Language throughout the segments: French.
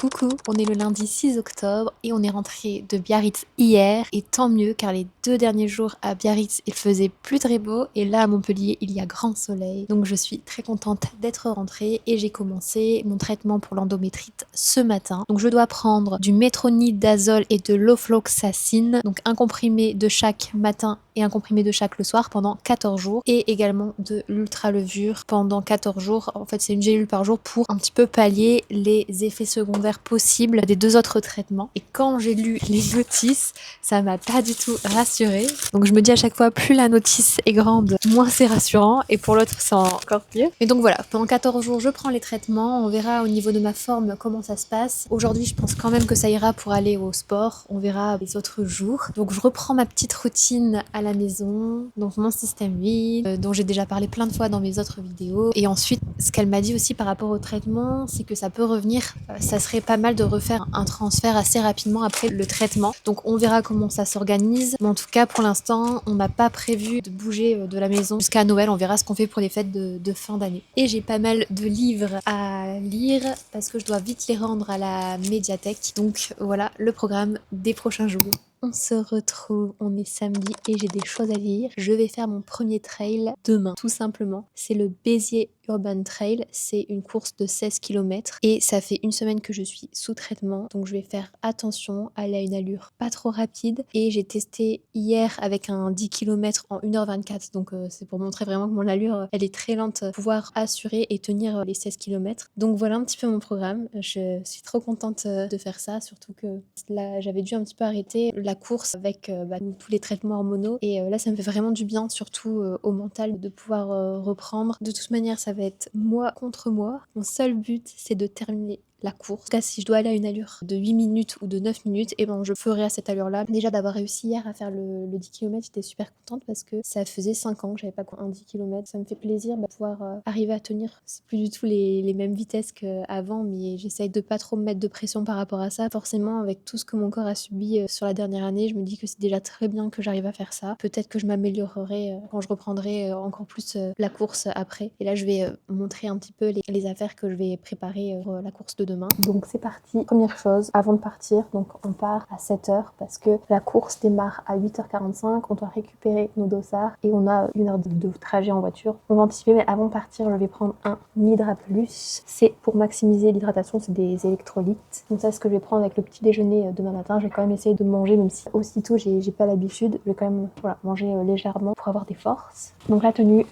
Coucou, on est le lundi 6 octobre et on est rentré de Biarritz hier et tant mieux car les 2 derniers jours à Biarritz il faisait plus très beau et là à Montpellier il y a grand soleil. Donc je suis très contente d'être rentrée et j'ai commencé mon traitement pour l'endométrite ce matin. Donc je dois prendre du métronidazole et de l'ofloxacine, donc un comprimé de chaque matin et un comprimé de chaque le soir pendant 14 jours et également de l'ultralevure pendant 14 jours. En fait c'est une gélule par jour pour un petit peu pallier les effets secondaires possibles des 2 autres traitements. Et quand j'ai lu les notices, ça m'a pas du tout rassurée. Donc je me dis à chaque fois plus la notice est grande, moins c'est rassurant et pour l'autre c'est encore mieux. Mais donc voilà, pendant 14 jours je prends les traitements, on verra au niveau de ma forme comment ça se passe. Aujourd'hui je pense quand même que ça ira pour aller au sport, on verra les autres jours. Donc je reprends ma petite routine à la maison, donc mon système 8, dont j'ai déjà parlé plein de fois dans mes autres vidéos. Et ensuite, ce qu'elle m'a dit aussi par rapport au traitement, c'est que ça peut revenir, ça serait pas mal de refaire un transfert assez rapidement après le traitement. Donc on verra comment ça s'organise. Mais en tout cas, pour l'instant, on n'a pas prévu de bouger de la maison jusqu'à Noël. On verra ce qu'on fait pour les fêtes de fin d'année. Et j'ai pas mal de livres à lire parce que je dois vite les rendre à la médiathèque. Donc voilà le programme des prochains jours. On se retrouve, on est samedi et j'ai des choses à lire. Je vais faire mon premier trail demain, tout simplement. C'est le Béziers Urban Trail, c'est une course de 16 km et ça fait une semaine que je suis sous traitement, donc je vais faire attention, aller à une allure pas trop rapide. Et j'ai testé hier avec un 10 km en 1h24, donc c'est pour montrer vraiment que mon allure, elle est très lente, pouvoir assurer et tenir les 16 km. Donc voilà un petit peu mon programme, je suis trop contente de faire ça, surtout que là j'avais dû un petit peu arrêter la course avec tous les traitements hormonaux et là ça me fait vraiment du bien, surtout au mental, de pouvoir reprendre. De toute manière ça va être moi contre moi. Mon seul but c'est de terminer la course. En tout cas, si je dois aller à une allure de 8 minutes ou de 9 minutes, et ben je ferai à cette allure-là. Déjà d'avoir réussi hier à faire le 10 km, j'étais super contente parce que ça faisait 5 ans que j'avais pas couru un 10 km. Ça me fait plaisir de pouvoir arriver à tenir. C'est plus du tout les mêmes vitesses qu'avant, mais j'essaye de pas trop me mettre de pression par rapport à ça. Forcément, avec tout ce que mon corps a subi sur la dernière année, je me dis que c'est déjà très bien que j'arrive à faire ça. Peut-être que je m'améliorerai quand je reprendrai encore plus la course après. Et là, je vais montrer un petit peu les affaires que je vais préparer pour la course de demain. Donc c'est parti. Première chose, avant de partir, donc on part à 7h parce que la course démarre à 8h45, on doit récupérer nos dossards et on a 1 heure de trajet en voiture. On va anticiper, mais avant de partir, je vais prendre un Hydra Plus. C'est pour maximiser l'hydratation, c'est des électrolytes. Donc ça, c'est ce que je vais prendre avec le petit déjeuner demain matin. Je vais quand même essayer de manger, même si aussitôt j'ai pas l'habitude. Je vais quand même manger légèrement pour avoir des forces. Donc la tenue,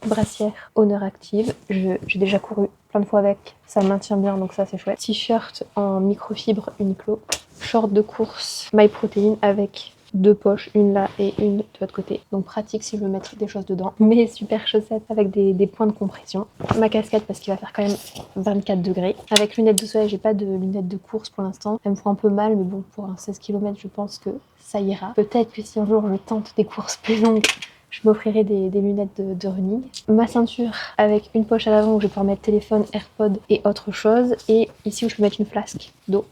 brassière Honor Active, j'ai déjà couru plein de fois avec, ça maintient bien donc ça c'est chouette. T-shirt en microfibre Uniqlo, short de course MyProtein avec 2 poches, une là et une de l'autre côté, donc pratique si je veux mettre des choses dedans. Mes super chaussettes avec des points de compression, ma casquette parce qu'il va faire quand même 24 degrés, avec lunettes de soleil. J'ai pas de lunettes de course pour l'instant, elles me font un peu mal, mais bon, pour un 16 km je pense que ça ira. Peut-être que si un jour je tente des courses plus longues, je m'offrirai des lunettes de running. Ma ceinture avec une poche à l'avant où je vais pouvoir mettre téléphone, AirPod et autre chose. Et ici où je peux mettre une flasque d'eau.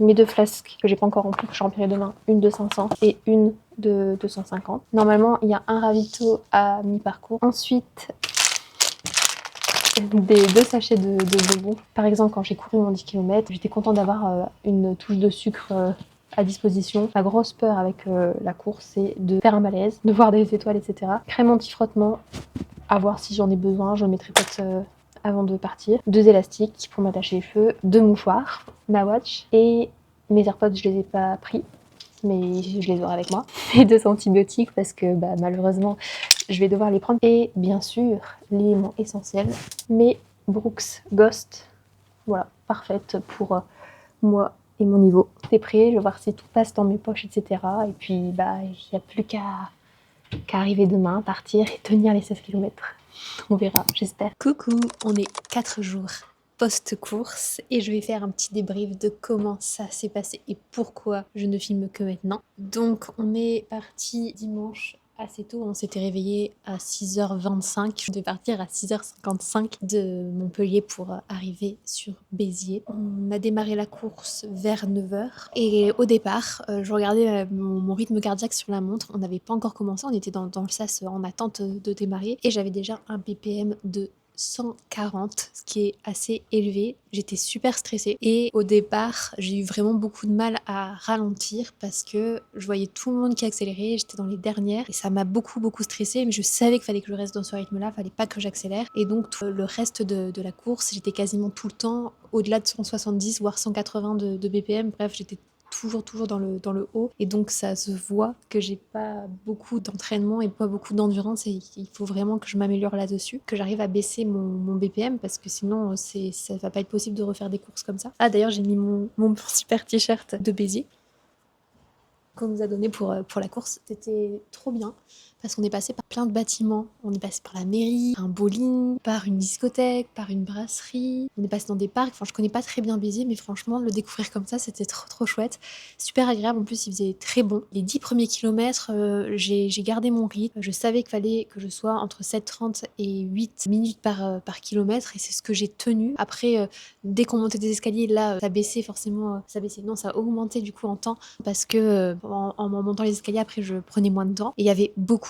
Mes 2 flasques que j'ai pas encore remplies, que je remplirai demain. Une de 500 et une de 250. Normalement, il y a un ravito à mi-parcours. Ensuite, des 2 sachets de bonbons. Par exemple, quand j'ai couru mon 10 km, j'étais contente d'avoir une touche de sucre à disposition. Ma grosse peur avec la course, c'est de faire un malaise, de voir des étoiles, etc. Crème anti-frottement, à voir si j'en ai besoin, je mettrai peut-être avant de partir. 2 élastiques pour m'attacher les cheveux, 2 mouchoirs, ma watch et mes AirPods, je les ai pas pris, mais je les aurai avec moi. Et 2 antibiotiques parce que malheureusement je vais devoir les prendre. Et bien sûr, l'élément essentiel, mes Brooks Ghost, voilà, parfaite pour moi et mon niveau. C'est prêt, je vais voir si tout passe dans mes poches, etc. Et puis il n'y a plus qu'à arriver demain, partir et tenir les 16 km. On verra, j'espère. Coucou, on est 4 jours post-course et je vais faire un petit débrief de comment ça s'est passé et pourquoi je ne filme que maintenant. Donc on est parti dimanche assez tôt, on s'était réveillé à 6h25, je devais partir à 6h55 de Montpellier pour arriver sur Béziers. On a démarré la course vers 9h et au départ, je regardais mon rythme cardiaque sur la montre, on n'avait pas encore commencé, on était dans le sas en attente de démarrer et j'avais déjà un BPM de 140, ce qui est assez élevé. J'étais super stressée et au départ, j'ai eu vraiment beaucoup de mal à ralentir parce que je voyais tout le monde qui accélérait, j'étais dans les dernières et ça m'a beaucoup stressée, mais je savais qu'il fallait que je reste dans ce rythme-là, fallait pas que j'accélère. Et donc tout le reste de la course, j'étais quasiment tout le temps au-delà de 170 voire 180 de BPM. Bref, j'étais toujours dans le haut, et donc ça se voit que j'ai pas beaucoup d'entraînement et pas beaucoup d'endurance, et il faut vraiment que je m'améliore là-dessus, que j'arrive à baisser mon BPM, parce que sinon ça va pas être possible de refaire des courses comme ça. Ah d'ailleurs, j'ai mis mon super t-shirt de Béziers qu'on nous a donné pour la course. C'était trop bien parce qu'on est passé par plein de bâtiments. On est passé par la mairie, par un bowling, par une discothèque, par une brasserie. On est passé dans des parcs. Enfin, je connais pas très bien Béziers, mais franchement, le découvrir comme ça, c'était trop chouette. Super agréable. En plus, il faisait très bon. Les 10 premiers kilomètres, j'ai gardé mon rythme. Je savais qu'il fallait que je sois entre 7,30 et 8 minutes par kilomètre, et c'est ce que j'ai tenu. Après, dès qu'on montait des escaliers, là, ça baissait forcément. Ça baissait. Non, ça augmentait du coup en temps, parce que en montant les escaliers, après, je prenais moins de temps. Et il y avait beaucoup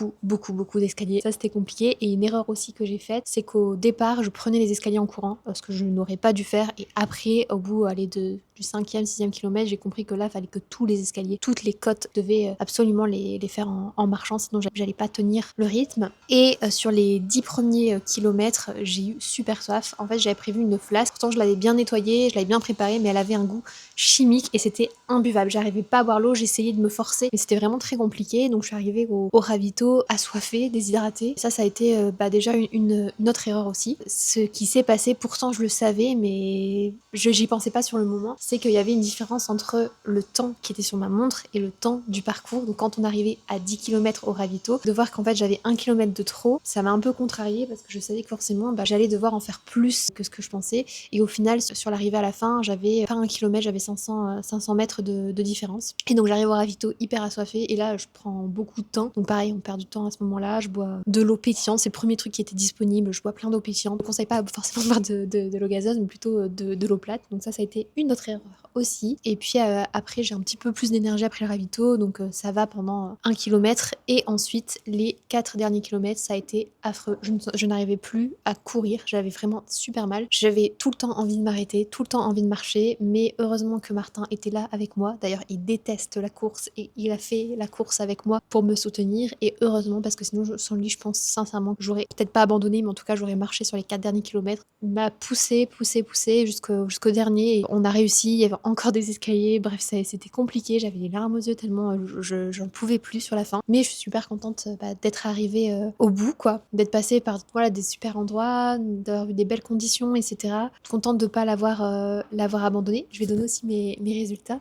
d'escaliers. Ça, c'était compliqué. Et une erreur aussi que j'ai faite, c'est qu'au départ, je prenais les escaliers en courant, ce que je n'aurais pas dû faire. Et après, au bout du 5e, 6e kilomètre, j'ai compris que là, il fallait que tous les escaliers, toutes les côtes, devaient absolument les faire en marchant, sinon j'allais pas tenir le rythme. Et sur les 10 premiers kilomètres, j'ai eu super soif. En fait, j'avais prévu une flasque. Pourtant, je l'avais bien nettoyée, je l'avais bien préparée, mais elle avait un goût chimique et c'était imbuvable. J'arrivais pas à boire l'eau, j'essayais de me forcer, mais c'était vraiment très compliqué. Donc, je suis arrivée au ravito assoiffée, déshydratée. Ça a été déjà une autre erreur aussi. Ce qui s'est passé, pourtant, je le savais, mais j'y pensais pas sur le moment, c'est qu'il y avait une différence entre le temps qui était sur ma montre et le temps du parcours. Donc, quand on arrivait à 10 km au ravito, de voir qu'en fait, j'avais 1 km de trop, ça m'a un peu contrariée parce que je savais que forcément, j'allais devoir en faire plus que ce que je pensais. Et au final, sur l'arrivée à la fin, j'avais pas 1 km, j'avais 500 mètres de différence. Et donc, j'arrive au ravito hyper assoiffée, et là, je prends beaucoup de temps. Donc, pareil, on perd du temps à ce moment-là. Je bois de l'eau pétillante, c'est le premier truc qui était disponible. Je bois plein d'eau pétillante. Je ne conseille pas forcément de boire de l'eau gazeuse, mais plutôt de l'eau plate. Donc, ça a été une autre erreur aussi. Et puis après, j'ai un petit peu plus d'énergie après le ravito, donc ça va pendant 1 km. Et ensuite, les 4 derniers kilomètres, ça a été affreux. Je n'arrivais plus à courir, j'avais vraiment super mal. J'avais tout le temps envie de m'arrêter, tout le temps envie de marcher, mais heureusement que Martin était là avec moi. D'ailleurs, il déteste la course et il a fait la course avec moi pour me soutenir, et heureusement, parce que sinon, sans lui, je pense sincèrement que j'aurais peut-être pas abandonné, mais en tout cas, j'aurais marché sur les 4 derniers kilomètres. Il m'a poussé jusqu'au dernier, et on a réussi. Il y avait encore des escaliers, bref, c'était compliqué, j'avais les larmes aux yeux tellement j'en pouvais plus sur la fin. Mais je suis super contente d'être arrivée au bout, quoi, d'être passée par des super endroits, d'avoir eu des belles conditions, etc. Contente de pas l'avoir abandonné. Je vais donner aussi mes résultats.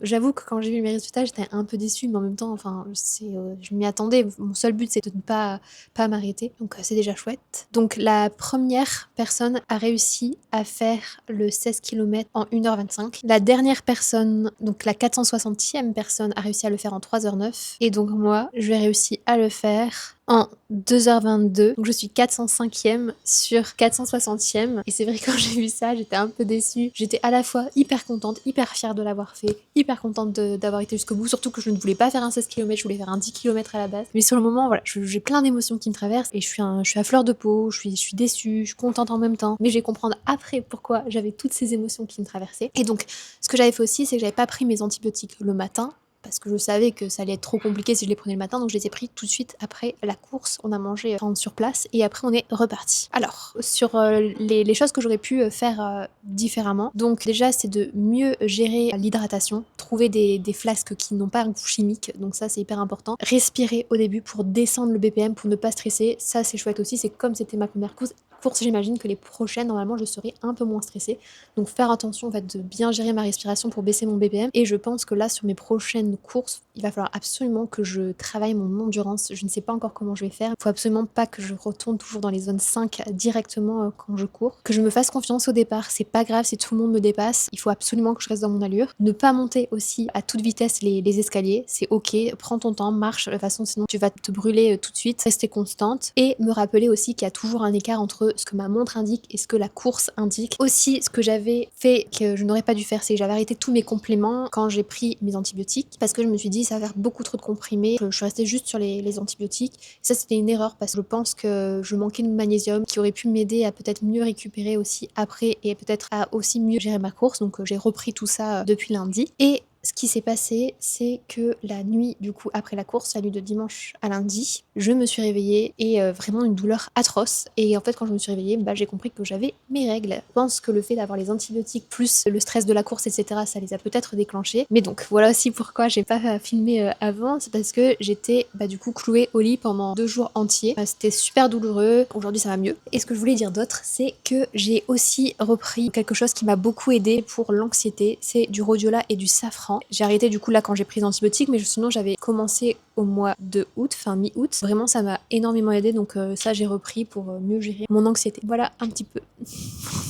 J'avoue que quand j'ai vu mes résultats, j'étais un peu déçue, mais en même temps, enfin, je m'y attendais. Mon seul but, c'est de ne pas m'arrêter. Donc, c'est déjà chouette. Donc, la première personne a réussi à faire le 16 km en 1h25. La dernière personne, donc la 460e personne, a réussi à le faire en 3h09. Et donc, moi, je vais réussir à le faire en 2h22. Donc je suis 405e sur 460e. Et c'est vrai, quand j'ai vu ça, j'étais un peu déçue. J'étais à la fois hyper contente, hyper fière de l'avoir fait, hyper contente d'avoir été jusqu'au bout. Surtout que je ne voulais pas faire un 16 km, je voulais faire un 10 km à la base. Mais sur le moment, voilà, j'ai plein d'émotions qui me traversent. Et je suis à fleur de peau, je suis déçue, je suis contente en même temps. Mais je vais comprendre après pourquoi j'avais toutes ces émotions qui me traversaient. Et donc, ce que j'avais fait aussi, c'est que j'avais pas pris mes antibiotiques le matin, parce que je savais que ça allait être trop compliqué si je les prenais le matin, donc je les ai pris tout de suite après la course. On a mangé sur place et après on est reparti. Alors, sur les choses que j'aurais pu faire différemment, donc déjà c'est de mieux gérer l'hydratation, trouver des flasques qui n'ont pas un goût chimique, donc ça c'est hyper important. Respirer au début pour descendre le BPM, pour ne pas stresser, ça c'est chouette aussi. C'est comme c'était ma première course, j'imagine que les prochaines, normalement, je serai un peu moins stressée. Donc faire attention en fait de bien gérer ma respiration pour baisser mon BPM. Et je pense que là, sur mes prochaines courses, il va falloir absolument que je travaille mon endurance. Je ne sais pas encore comment je vais faire. Il faut absolument pas que je retourne toujours dans les zones 5 directement quand je cours. Que je me fasse confiance au départ. C'est pas grave si tout le monde me dépasse. Il faut absolument que je reste dans mon allure. Ne pas monter aussi à toute vitesse les escaliers. C'est ok. Prends ton temps, marche. De toute façon, sinon tu vas te brûler tout de suite. Rester constante. Et me rappeler aussi qu'il y a toujours un écart entre ce que ma montre indique et ce que la course indique. Aussi, ce que j'avais fait que je n'aurais pas dû faire, c'est que j'avais arrêté tous mes compléments quand j'ai pris mes antibiotiques parce que je me suis dit ça va faire beaucoup trop de comprimés. Je suis restée juste sur les antibiotiques. Ça, c'était une erreur parce que je pense que je manquais de magnésium qui aurait pu m'aider à peut-être mieux récupérer aussi après et peut-être à aussi mieux gérer ma course. Donc j'ai repris tout ça depuis lundi. Et ce qui s'est passé, c'est que la nuit, du coup, après la course, la nuit de dimanche à lundi, je me suis réveillée et vraiment une douleur atroce. Et en fait, quand je me suis réveillée, j'ai compris que j'avais mes règles. Je pense que le fait d'avoir les antibiotiques plus le stress de la course, etc., ça les a peut-être déclenchés. Mais donc, voilà aussi pourquoi j'ai pas filmé avant. C'est parce que j'étais du coup clouée au lit pendant 2 jours entiers. C'était super douloureux. Aujourd'hui, ça va mieux. Et ce que je voulais dire d'autre, c'est que j'ai aussi repris quelque chose qui m'a beaucoup aidé pour l'anxiété. C'est du rhodiola et du safran. J'ai arrêté du coup là quand j'ai pris les antibiotiques, mais sinon j'avais commencé au mois de août, fin mi-août. Vraiment ça m'a énormément aidé, donc ça j'ai repris pour mieux gérer mon anxiété. Voilà un petit peu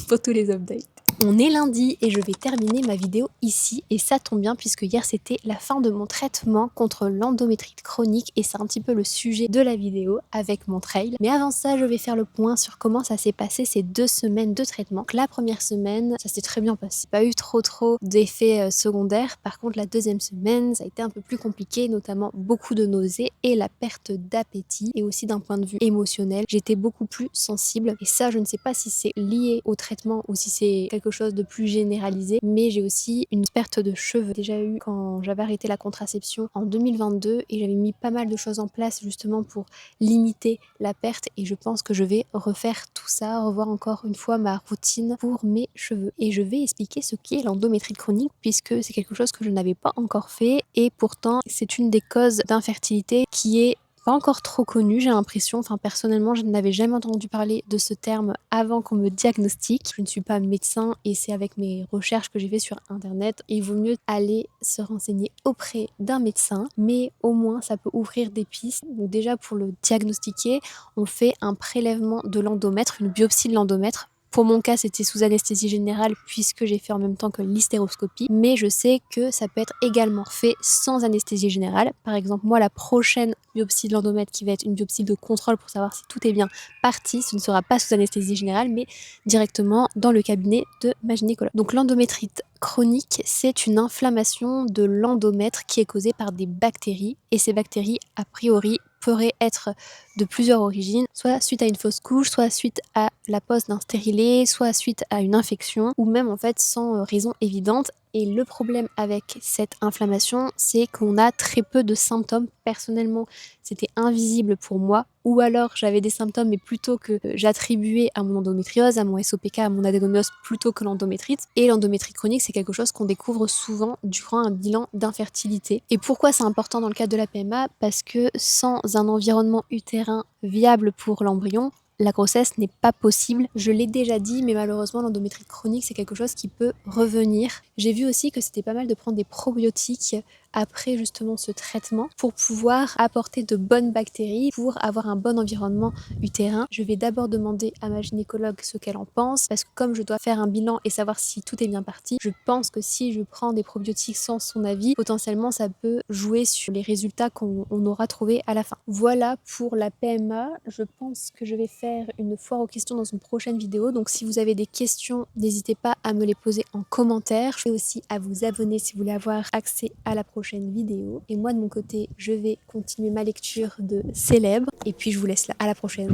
pour tous les updates. On est lundi et je vais terminer ma vidéo ici et ça tombe bien puisque hier c'était la fin de mon traitement contre l'endométrite chronique et c'est un petit peu le sujet de la vidéo avec mon trail. Mais avant ça, je vais faire le point sur comment ça s'est passé ces 2 semaines de traitement. Donc, la première semaine, ça s'est très bien passé. Pas eu trop d'effets secondaires. Par contre, la deuxième semaine, ça a été un peu plus compliqué, notamment beaucoup de nausées et la perte d'appétit et aussi d'un point de vue émotionnel. J'étais beaucoup plus sensible et ça, je ne sais pas si c'est lié au traitement ou si c'est quelque chose de plus généralisé, mais j'ai aussi une perte de cheveux. Déjà eu quand j'avais arrêté la contraception en 2022 et j'avais mis pas mal de choses en place justement pour limiter la perte et je pense que je vais refaire tout ça, revoir encore une fois ma routine pour mes cheveux. Et je vais expliquer ce qu'est l'endométrite chronique puisque c'est quelque chose que je n'avais pas encore fait et pourtant c'est une des causes d'infertilité qui est pas encore trop connu, j'ai l'impression. Enfin, personnellement, je n'avais jamais entendu parler de ce terme avant qu'on me diagnostique. Je ne suis pas médecin et c'est avec mes recherches que j'ai fait sur internet. Il vaut mieux aller se renseigner auprès d'un médecin, mais au moins ça peut ouvrir des pistes. Donc déjà pour le diagnostiquer, on fait un prélèvement de l'endomètre, une biopsie de l'endomètre. Pour mon cas, c'était sous anesthésie générale puisque j'ai fait en même temps que l'hystéroscopie. Mais je sais que ça peut être également fait sans anesthésie générale. Par exemple, moi, la prochaine biopsie de l'endomètre qui va être une biopsie de contrôle pour savoir si tout est bien parti, ce ne sera pas sous anesthésie générale, mais directement dans le cabinet de ma gynécologue. Donc l'endométrite chronique, c'est une inflammation de l'endomètre qui est causée par des bactéries. Et ces bactéries, a priori, pourrait être de plusieurs origines, soit suite à une fausse couche, soit suite à la pose d'un stérilet, soit suite à une infection, ou même en fait sans raison évidente. Et le problème avec cette inflammation, c'est qu'on a très peu de symptômes. Personnellement, c'était invisible pour moi, ou alors j'avais des symptômes, mais plutôt que j'attribuais à mon endométriose, à mon SOPK, à mon adénomiose, plutôt que l'endométrite. Et l'endométrite chronique, c'est quelque chose qu'on découvre souvent durant un bilan d'infertilité. Et pourquoi c'est important dans le cadre de la PMA? Parce que sans un environnement utérin viable pour l'embryon, la grossesse n'est pas possible. Je l'ai déjà dit, mais malheureusement, l'endométrite chronique, c'est quelque chose qui peut revenir. J'ai vu aussi que c'était pas mal de prendre des probiotiques après justement ce traitement pour pouvoir apporter de bonnes bactéries, pour avoir un bon environnement utérin. Je vais d'abord demander à ma gynécologue ce qu'elle en pense, parce que comme je dois faire un bilan et savoir si tout est bien parti, je pense que si je prends des probiotiques sans son avis, potentiellement ça peut jouer sur les résultats qu'on aura trouvés à la fin. Voilà pour la PMA. Je pense que je vais faire une foire aux questions dans une prochaine vidéo, donc si vous avez des questions, n'hésitez pas à me les poser en commentaire. Je vais aussi à vous abonner si vous voulez avoir accès à la prochaine vidéo. Et moi de mon côté, je vais continuer ma lecture de Célèbre. Et puis je vous laisse là. À la prochaine.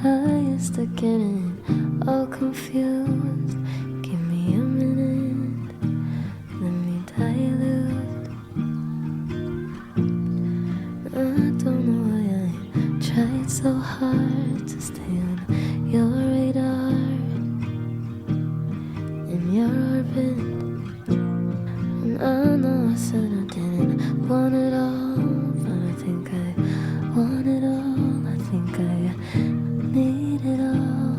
I used to get all confused. Give me a minute, let me dilute. I don't know why I tried so hard to stay on your radar, in your orbit. And I know I said I didn't want it all, but I think I want it all. I think I need it all.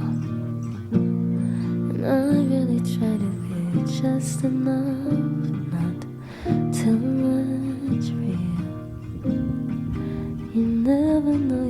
And I really try to be just enough, not too much for you. You never know